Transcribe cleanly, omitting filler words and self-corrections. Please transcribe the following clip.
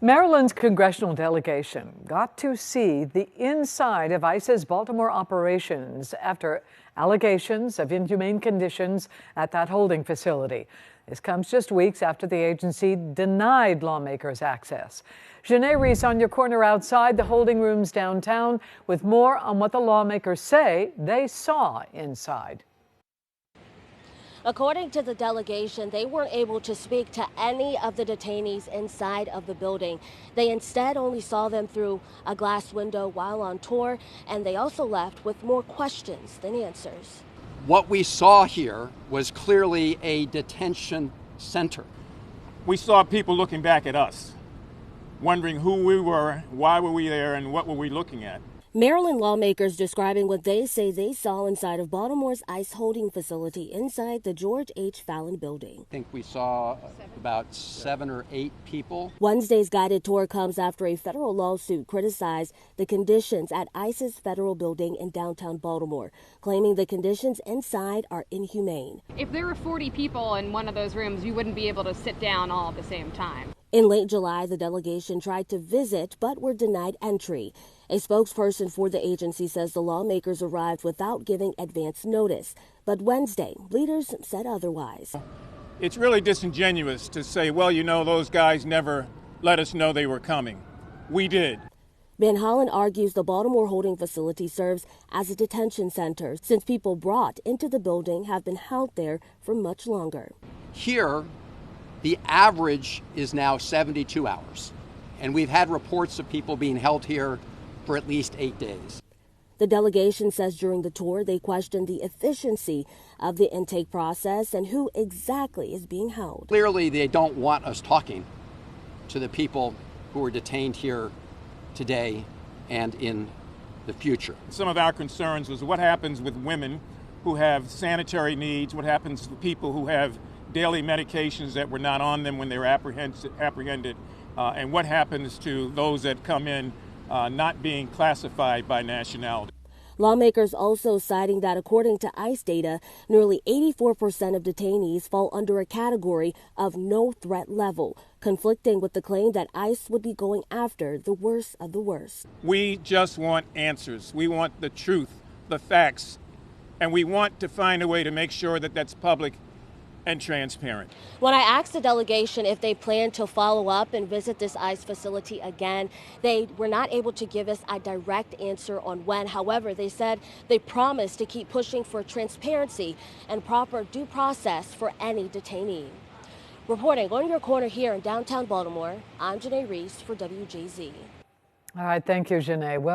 Maryland's congressional delegation got to see the inside of ICE's Baltimore operations after allegations of inhumane conditions at that holding facility. This comes just weeks after the agency denied lawmakers access. Janae Reese on your corner outside the holding rooms downtown with more on what the lawmakers say they saw inside. According to the delegation, they weren't able to speak to any of the detainees inside of the building. They instead only saw them through a glass window while on tour, and they also left with more questions than answers. What we saw here was clearly a detention center. We saw people looking back at us, wondering who we were, why were we there, and what were we looking at. Maryland lawmakers describing what they say they saw inside of Baltimore's ICE holding facility inside the George H. Fallon building. I think we saw about 7 or 8 people. Wednesday's guided tour comes after a federal lawsuit criticized the conditions at ICE's federal building in downtown Baltimore, claiming the conditions inside are inhumane. If there were 40 people in one of those rooms, you wouldn't be able to sit down all at the same time. In late July, the delegation tried to visit but were denied entry. A spokesperson for the agency says the lawmakers arrived without giving advance notice. But Wednesday, leaders said otherwise. It's really disingenuous to say, well, you know, those guys never let us know they were coming. We did. Van Hollen argues the Baltimore holding facility serves as a detention center since people brought into the building have been held there for much longer. Here, the average is now 72 hours, and we've had reports of people being held here for at least 8 days. The delegation says during the tour they questioned the efficiency of the intake process and who exactly is being held. Clearly, they don't want us talking to the people who are detained here today and in the future. Some of our concerns was what happens with women who have sanitary needs, what happens to people who have daily medications that were not on them when they were apprehended, and what happens to those that come in not being classified by nationality. Lawmakers also citing that according to ICE data, nearly 84% of detainees fall under a category of no threat level, conflicting with the claim that ICE would be going after the worst of the worst. We just want answers. We want the truth, the facts, and we want to find a way to make sure that that's public and transparent. When I asked the delegation if they plan to follow up and visit this ICE facility again, they were not able to give us a direct answer on when. However, they said they promised to keep pushing for transparency and proper due process for any detainee. Reporting on your corner here in downtown Baltimore, I'm Janae Reese for WJZ. All right, thank you, Janae. Well.